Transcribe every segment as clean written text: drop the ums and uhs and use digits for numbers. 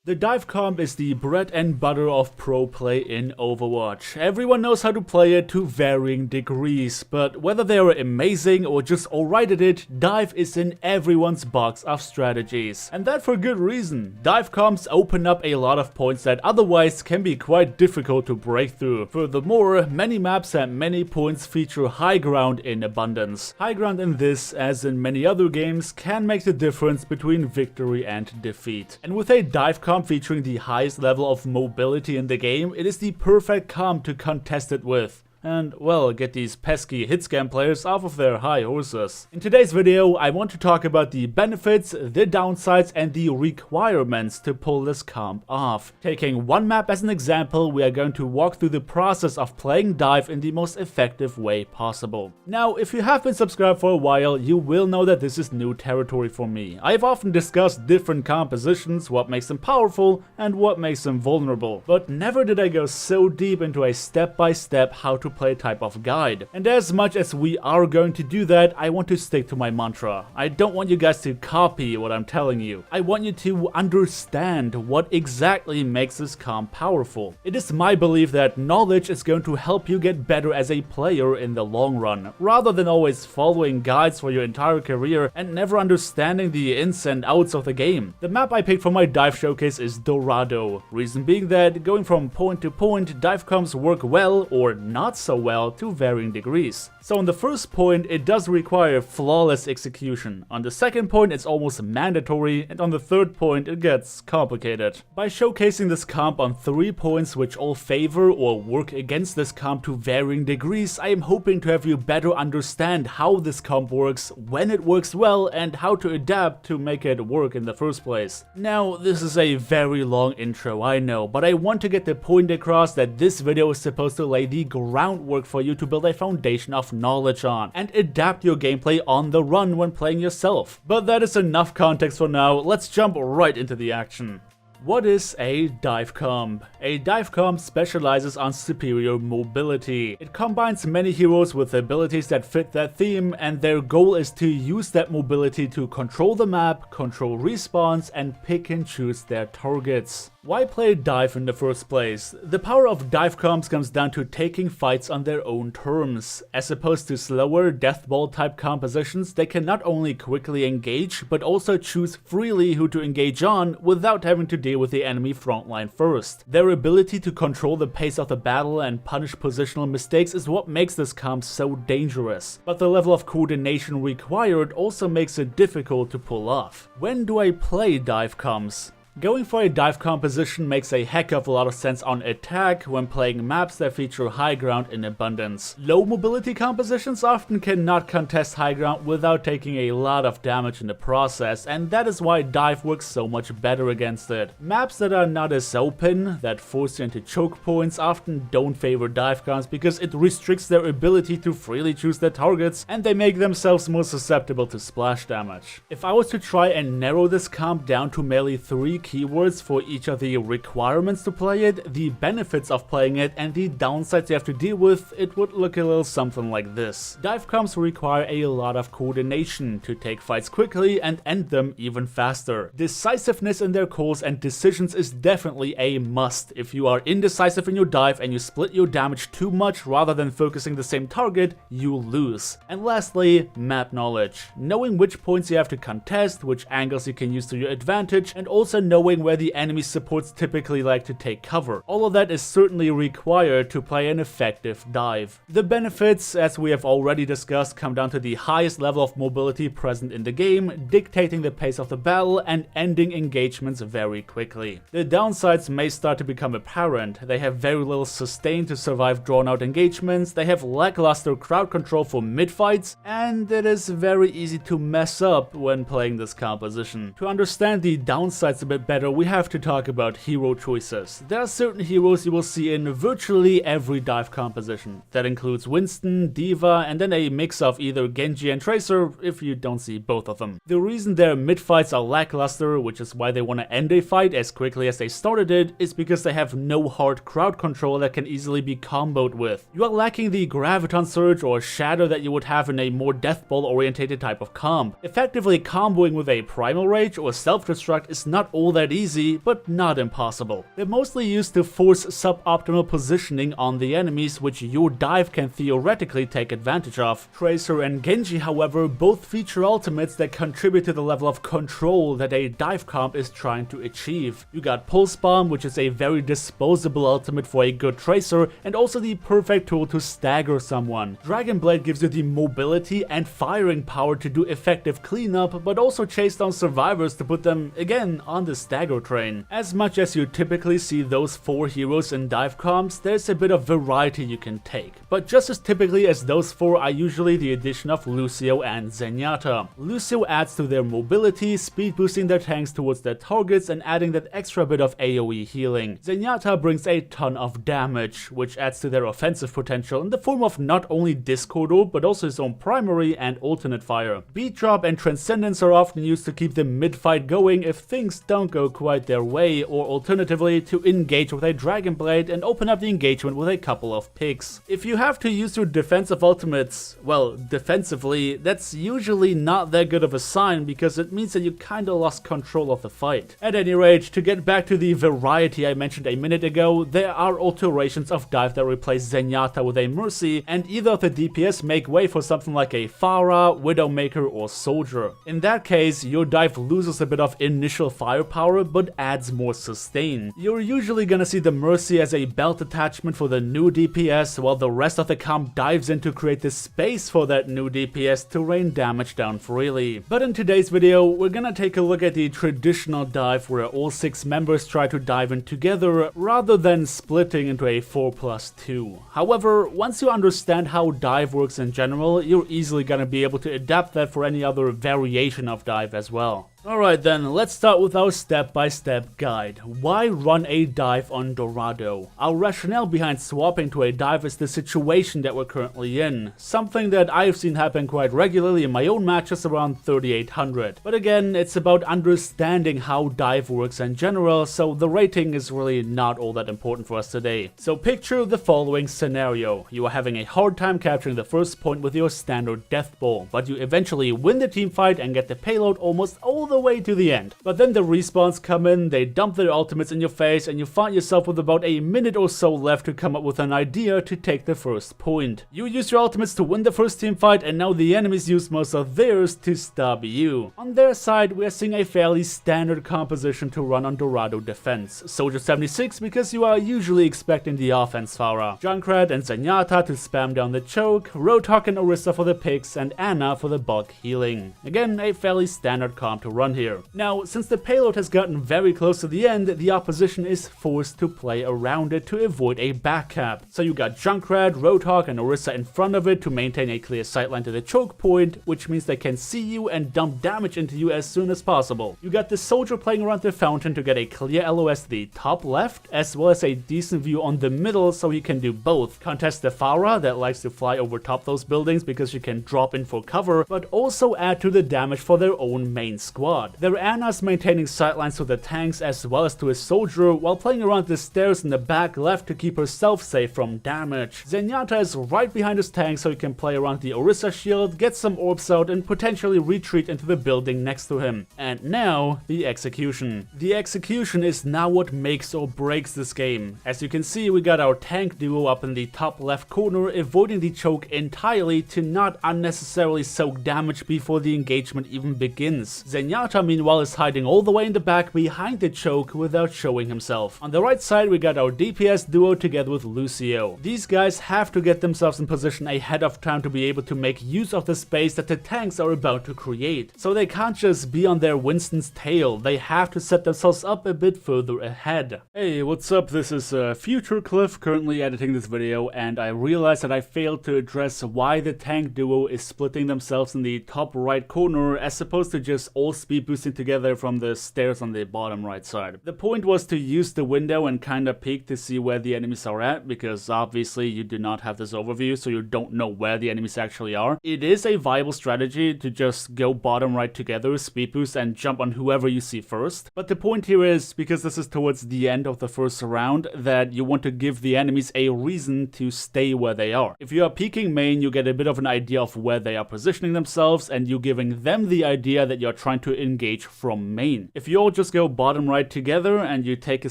The dive comp is the bread and butter of pro play in Overwatch. Everyone knows how to play it to varying degrees, but whether they are amazing or just alright at it, dive is in everyone's box of strategies. And that for good reason. Dive comps open up a lot of points that otherwise can be quite difficult to break through. Furthermore, many maps and many points feature high ground in abundance. High ground in this, as in many other games, can make the difference between victory and defeat. And with a dive comp featuring the highest level of mobility in the game, it is the perfect comp to contest it with. And, well, get these pesky hitscan players off of their high horses. In today's video, I want to talk about the benefits, the downsides, and the requirements to pull this comp off. Taking one map as an example, we are going to walk through the process of playing dive in the most effective way possible. Now, if you have been subscribed for a while, you will know that this is new territory for me. I've often discussed different compositions, what makes them powerful, and what makes them vulnerable. But never did I go so deep into a step-by-step how to play type of guide. And as much as we are going to do that, I want to stick to my mantra. I don't want you guys to copy what I'm telling you. I want you to understand what exactly makes this comp powerful. It is my belief that knowledge is going to help you get better as a player in the long run, rather than always following guides for your entire career and never understanding the ins and outs of the game. The map I picked for my dive showcase is Dorado. Reason being that going from point to point, dive comps work well or not so well to varying degrees. So on the first point, it does require flawless execution. On the second point, it's almost mandatory, and on the third point, it gets complicated. By showcasing this comp on 3 points which all favor or work against this comp to varying degrees, I am hoping to have you better understand how this comp works, when it works well, and how to adapt to make it work in the first place. Now, this is a very long intro, I know, but I want to get the point across that this video is supposed to lay the groundwork for you to build a foundation of knowledge on and adapt your gameplay on the run when playing yourself. But that is enough context for now, let's jump right into the action. What is a dive comp? A dive comp specializes on superior mobility. It combines many heroes with abilities that fit that theme, and their goal is to use that mobility to control the map, control respawns, and pick and choose their targets. Why play dive in the first place? The power of dive comps comes down to taking fights on their own terms. As opposed to slower death ball type compositions, they can not only quickly engage, but also choose freely who to engage on without having to deal with the enemy frontline first. Their ability to control the pace of the battle and punish positional mistakes is what makes this comp so dangerous. But the level of coordination required also makes it difficult to pull off. When do I play dive comps? Going for a dive composition makes a heck of a lot of sense on attack when playing maps that feature high ground in abundance. Low mobility compositions often cannot contest high ground without taking a lot of damage in the process, and that is why dive works so much better against it. Maps that are not as open, that force you into choke points, often don't favor dive comps because it restricts their ability to freely choose their targets, and they make themselves more susceptible to splash damage. If I was to try and narrow this comp down to merely 3 keywords for each of the requirements to play it, the benefits of playing it, and the downsides you have to deal with, it would look a little something like this. Dive comps require a lot of coordination to take fights quickly and end them even faster. Decisiveness in their calls and decisions is definitely a must. If you are indecisive in your dive and you split your damage too much rather than focusing the same target, you lose. And lastly, map knowledge. Knowing which points you have to contest, which angles you can use to your advantage, and also knowing where the enemy supports typically like to take cover. All of that is certainly required to play an effective dive. The benefits, as we have already discussed, come down to the highest level of mobility present in the game, dictating the pace of the battle and ending engagements very quickly. The downsides may start to become apparent. They have very little sustain to survive drawn-out engagements, they have lackluster crowd control for mid-fights, and it is very easy to mess up when playing this composition. To understand the downsides a bit better, we have to talk about hero choices. There are certain heroes you will see in virtually every dive composition. That includes Winston, D.Va, and then a mix of either Genji and Tracer if you don't see both of them. The reason their mid-fights are lackluster, which is why they want to end a fight as quickly as they started it, is because they have no hard crowd control that can easily be comboed with. You are lacking the Graviton Surge or Shatter that you would have in a more death ball orientated type of comp. Effectively comboing with a Primal Rage or Self-Destruct is not all that easy, but not impossible. They're mostly used to force suboptimal positioning on the enemies, which your dive can theoretically take advantage of. Tracer and Genji, however, both feature ultimates that contribute to the level of control that a dive comp is trying to achieve. You got Pulse Bomb, which is a very disposable ultimate for a good Tracer, and also the perfect tool to stagger someone. Dragon Blade gives you the mobility and firing power to do effective cleanup, but also chase down survivors to put them, again, on the stagger train. As much as you typically see those 4 heroes in dive comps, there's a bit of variety you can take. But just as typically as those 4 are usually the addition of Lucio and Zenyatta. Lucio adds to their mobility, speed boosting their tanks towards their targets and adding that extra bit of AoE healing. Zenyatta brings a ton of damage, which adds to their offensive potential in the form of not only Discord Orb, but also his own primary and alternate fire. Beat Drop and Transcendence are often used to keep the mid-fight going if things don't go quite their way, or alternatively to engage with a Dragon Blade and open up the engagement with a couple of picks. If you have to use your defensive ultimates, well, defensively, that's usually not that good of a sign because it means that you kinda lost control of the fight. At any rate, to get back to the variety I mentioned a minute ago, there are alterations of dive that replace Zenyatta with a Mercy, and either of the DPS make way for something like a Pharah, Widowmaker, or Soldier. In that case, your dive loses a bit of initial firepower but adds more sustain. You're usually gonna see the Mercy as a belt attachment for the new DPS, while the rest of the comp dives in to create the space for that new DPS to rain damage down freely. But in today's video, we're gonna take a look at the traditional dive where all 6 members try to dive in together rather than splitting into a 4+2. However, once you understand how dive works in general, you're easily gonna be able to adapt that for any other variation of dive as well. Alright then, let's start with our step-by-step guide. Why run a dive on Dorado? Our rationale behind swapping to a dive is the situation that we're currently in, something that I've seen happen quite regularly in my own matches around 3800. But again, it's about understanding how dive works in general, so the rating is really not all that important for us today. So picture the following scenario. You are having a hard time capturing the first point with your standard death ball, but you eventually win the team fight and get the payload almost all the way to the end. But then the respawns come in, they dump their ultimates in your face, and you find yourself with about a minute or so left to come up with an idea to take the first point. You use your ultimates to win the first team fight, and now the enemies use most of theirs to stop you. On their side, we are seeing a fairly standard composition to run on Dorado defense. Soldier 76 because you are usually expecting the offense Pharah, Junkrat and Zenyatta to spam down the choke, Roadhog and Orisa for the picks, and Ana for the bulk healing. Again, a fairly standard comp to run here. Now, since the payload has gotten very close to the end, the opposition is forced to play around it to avoid a back cap. So you got Junkrat, Roadhog, and Orisa in front of it to maintain a clear sightline to the choke point, which means they can see you and dump damage into you as soon as possible. You got the Soldier playing around the fountain to get a clear LOS to the top left, as well as a decent view on the middle so he can do both. Contest the Pharah that likes to fly over top those buildings because she can drop in for cover, but also add to the damage for their own main squad. Their Ana's maintaining sightlines to the tanks as well as to his Soldier while playing around the stairs in the back left to keep herself safe from damage. Zenyatta is right behind his tank so he can play around the Orisa shield, get some orbs out and potentially retreat into the building next to him. And now, the execution. The execution is now what makes or breaks this game. As you can see, we got our tank duo up in the top left corner, avoiding the choke entirely to not unnecessarily soak damage before the engagement even begins. Zenyatta meanwhile is hiding all the way in the back behind the choke without showing himself. On the right side we got our DPS duo together with Lucio. These guys have to get themselves in position ahead of time to be able to make use of the space that the tanks are about to create. So they can't just be on their Winston's tail, they have to set themselves up a bit further ahead. Hey, what's up? This is Future Cliff currently editing this video, and I realized that I failed to address why the tank duo is splitting themselves in the top right corner as opposed to just all speed boosting together from the stairs on the bottom right side. The point was to use the window and kinda peek to see where the enemies are at, because obviously you do not have this overview, so you don't know where the enemies actually are. It is a viable strategy to just go bottom right together, speed boost, and jump on whoever you see first. But the point here is, because this is towards the end of the first round, that you want to give the enemies a reason to stay where they are. If you are peeking main, you get a bit of an idea of where they are positioning themselves, and you giving them the idea that you're trying to engage from main. If you all just go bottom right together and you take a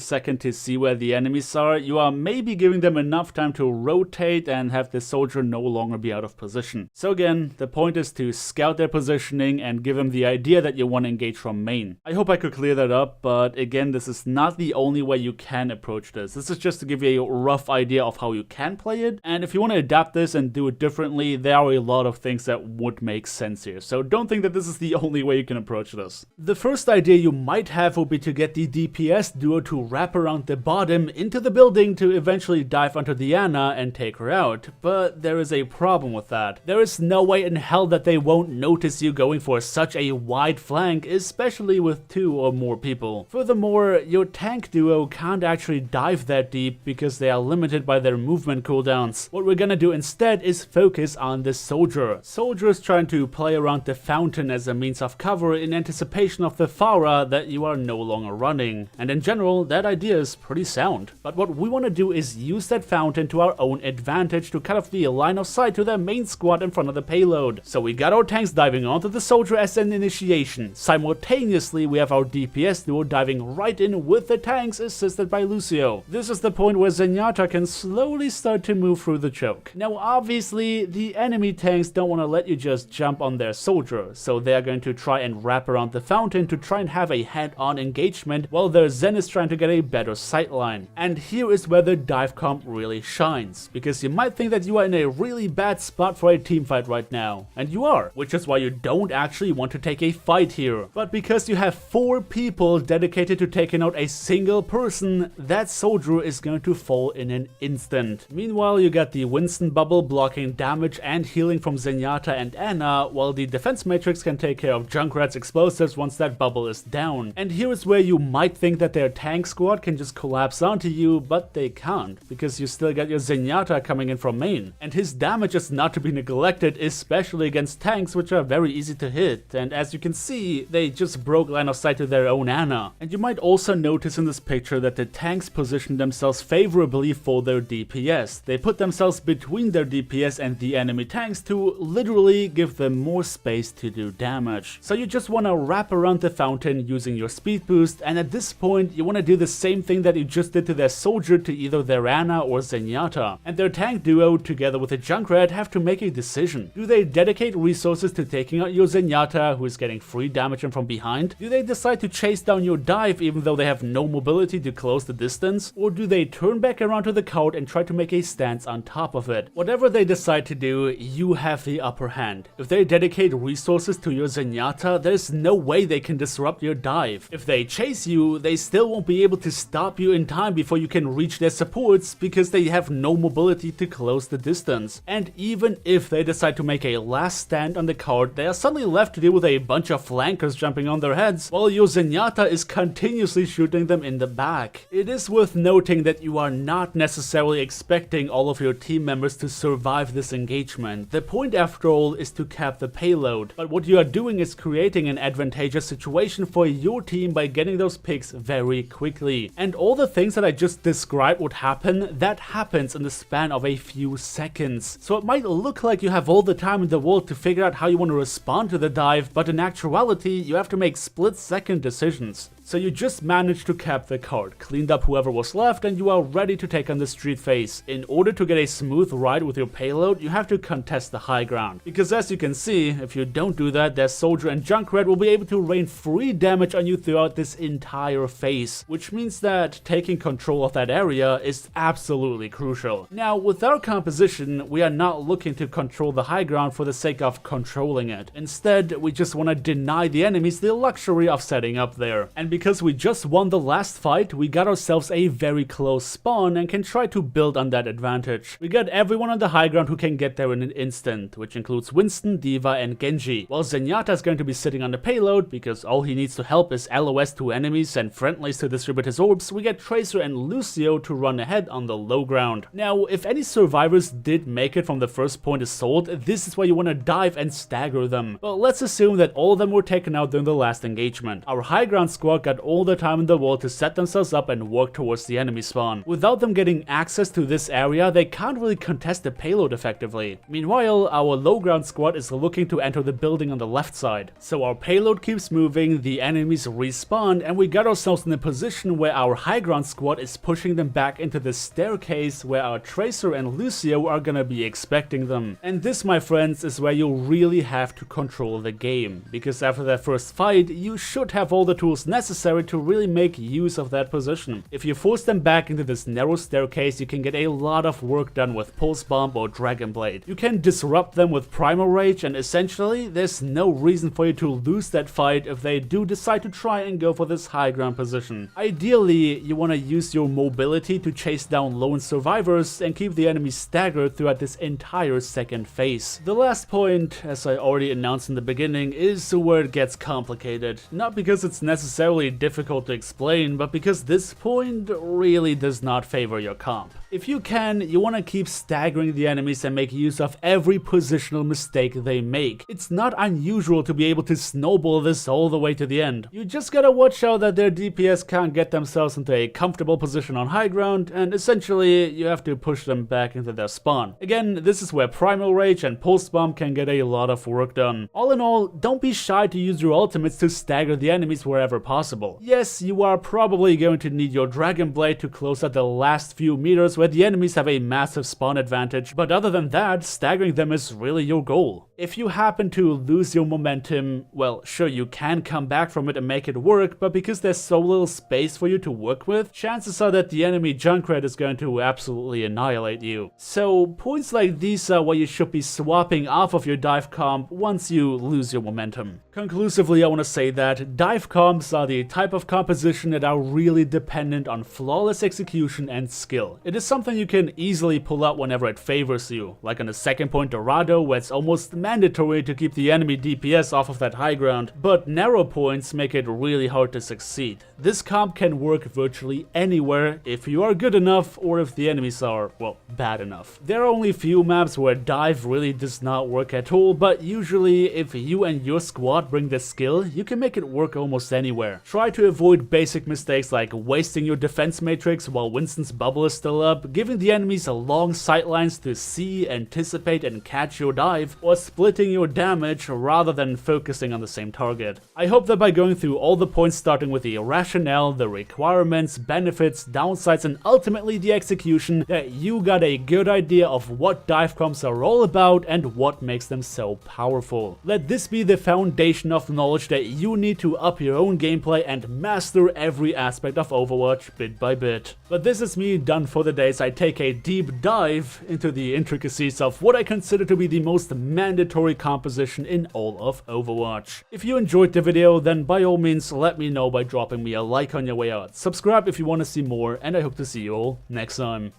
second to see where the enemies are, you are maybe giving them enough time to rotate and have the soldier no longer be out of position. So again, the point is to scout their positioning and give them the idea that you want to engage from main. I hope I could clear that up, but again, this is not the only way you can approach this. This is just to give you a rough idea of how you can play it, and if you want to adapt this and do it differently, there are a lot of things that would make sense here. So don't think that this is the only way you can approach this. The first idea you might have would be to get the DPS duo to wrap around the bottom into the building to eventually dive onto Diana and take her out, but there is a problem with that. There is no way in hell that they won't notice you going for such a wide flank, especially with 2 or more people. Furthermore, your tank duo can't actually dive that deep because they are limited by their movement cooldowns. What we're gonna do instead is focus on the soldier. Soldier is trying to play around the fountain as a means of cover in anticipation of the Pharah that you are no longer running. And in general, that idea is pretty sound. But what we want to do is use that fountain to our own advantage to cut off the line of sight to their main squad in front of the payload. So we got our tanks diving onto the soldier as an initiation. Simultaneously, we have our DPS duo diving right in with the tanks assisted by Lucio. This is the point where Zenyatta can slowly start to move through the choke. Now obviously, the enemy tanks don't want to let you just jump on their soldier, so they are going to try and wrap around the fountain to try and have a head-on engagement while their Zen is trying to get a better sightline. And here is where the dive comp really shines, because you might think that you are in a really bad spot for a teamfight right now, and you are, which is why you don't actually want to take a fight here. But because you have 4 people dedicated to taking out a single person, that soldier is going to fall in an instant. Meanwhile, you got the Winston bubble blocking damage and healing from Zenyatta and Ana, while the defense matrix can take care of Junkrat's explosives once that bubble is down. And here is where you might think that their tank squad can just collapse onto you, but they can't, because you still got your Zenyatta coming in from main. And his damage is not to be neglected, especially against tanks, which are very easy to hit. And as you can see, they just broke line of sight to their own Ana. And you might also notice in this picture that the tanks position themselves favorably for their DPS. They put themselves between their DPS and the enemy tanks to literally give them more space to do damage. So you just want to wrap around the fountain using your speed boost, and at this point you want to do the same thing that you just did to their soldier to either their Ana or Zenyatta. And their tank duo together with the Junkrat have to make a decision. Do they dedicate resources to taking out your Zenyatta, who is getting free damage from behind? Do they decide to chase down your dive even though they have no mobility to close the distance? Or do they turn back around to the cart and try to make a stance on top of it? Whatever they decide to do, you have the upper hand. If they dedicate resources to your Zenyatta, there's no way they can disrupt your dive. If they chase you, they still won't be able to stop you in time before you can reach their supports because they have no mobility to close the distance. And even if they decide to make a last stand on the cart, they are suddenly left to deal with a bunch of flankers jumping on their heads while your Zenyatta is continuously shooting them in the back. It is worth noting that you are not necessarily expecting all of your team members to survive this engagement. The point after all is to cap the payload, but what you are doing is creating an advantageous situation for your team by getting those picks very quickly. And all the things that I just described would happen, that happens in the span of a few seconds. So it might look like you have all the time in the world to figure out how you want to respond to the dive, but in actuality you have to make split-second decisions. So you just managed to cap the cart, cleaned up whoever was left, and you are ready to take on the street phase. In order to get a smooth ride with your payload, you have to contest the high ground. Because as you can see, if you don't do that, their soldier and Junkrat will be able to rain free damage on you throughout this entire phase. Which means that taking control of that area is absolutely crucial. Now, with our composition, we are not looking to control the high ground for the sake of controlling it. Instead, we just want to deny the enemies the luxury of setting up there. And because we just won the last fight, we got ourselves a very close spawn and can try to build on that advantage. We got everyone on the high ground who can get there in an instant, which includes Winston, D.Va, and Genji, while Zenyatta is going to be sitting on the payload because all he needs to help is LOS to enemies and friendlies to distribute his orbs. We get Tracer and Lucio to run ahead on the low ground. Now, if any survivors did make it from the first point assault, this is where you want to dive and stagger them. But let's assume that all of them were taken out during the last engagement. Our high ground squad got all the time in the world to set themselves up and work towards the enemy spawn. Without them getting access to this area, they can't really contest the payload effectively. Meanwhile, our low ground squad is looking to enter the building on the left side. So our payload keeps moving, the enemies respawn, and we got ourselves in a position where our high ground squad is pushing them back into the staircase where our Tracer and Lucio are gonna be expecting them. And this, my friends, is where you really have to control the game, because after that first fight, you should have all the tools necessary to really make use of that position. If you force them back into this narrow staircase, you can get a lot of work done with Pulse Bomb or Dragon Blade. You can disrupt them with Primal Rage, and essentially, there's no reason for you to lose that fight if they do decide to try and go for this high ground position. Ideally, you want to use your mobility to chase down lone survivors and keep the enemy staggered throughout this entire second phase. The last point, as I already announced in the beginning, is where it gets complicated. Not because it's necessarily difficult to explain, but because this point really does not favor your comp. If you can, you want to keep staggering the enemies and make use of every positional mistake they make. It's not unusual to be able to snowball this all the way to the end. You just gotta watch out that their DPS can't get themselves into a comfortable position on high ground, and essentially you have to push them back into their spawn. Again, this is where Primal Rage and Pulse Bomb can get a lot of work done. All in all, don't be shy to use your ultimates to stagger the enemies wherever possible. Yes, you are probably going to need your Dragon Blade to close out the last few meters where the enemies have a massive spawn advantage, but other than that, staggering them is really your goal. If you happen to lose your momentum, well, sure, you can come back from it and make it work, but because there's so little space for you to work with, chances are that the enemy Junkrat is going to absolutely annihilate you. So points like these are where you should be swapping off of your dive comp once you lose your momentum. Conclusively, I want to say that dive comps are the type of composition that are really dependent on flawless execution and skill. It is something you can easily pull out whenever it favors you, like on a second point Dorado where it's almost mandatory to keep the enemy DPS off of that high ground, but narrow points make it really hard to succeed. This comp can work virtually anywhere if you are good enough or if the enemies are, well, bad enough. There are only few maps where dive really does not work at all, but usually if you and your squad bring the skill, you can make it work almost anywhere. Try to avoid basic mistakes like wasting your defense matrix while Winston's bubble is still up, giving the enemies long sightlines to see, anticipate, and catch your dive, or splitting your damage rather than focusing on the same target. I hope that by going through all the points starting with the rationale, the requirements, benefits, downsides, and ultimately the execution, that you got a good idea of what dive comps are all about and what makes them so powerful. Let this be the foundation of knowledge that you need to up your own gameplay and master every aspect of Overwatch bit by bit. But this is me done for the day as I take a deep dive into the intricacies of what I consider to be the most mandatory composition in all of Overwatch. If you enjoyed the video, then by all means let me know by dropping me a like on your way out. Subscribe if you want to see more, and I hope to see you all next time.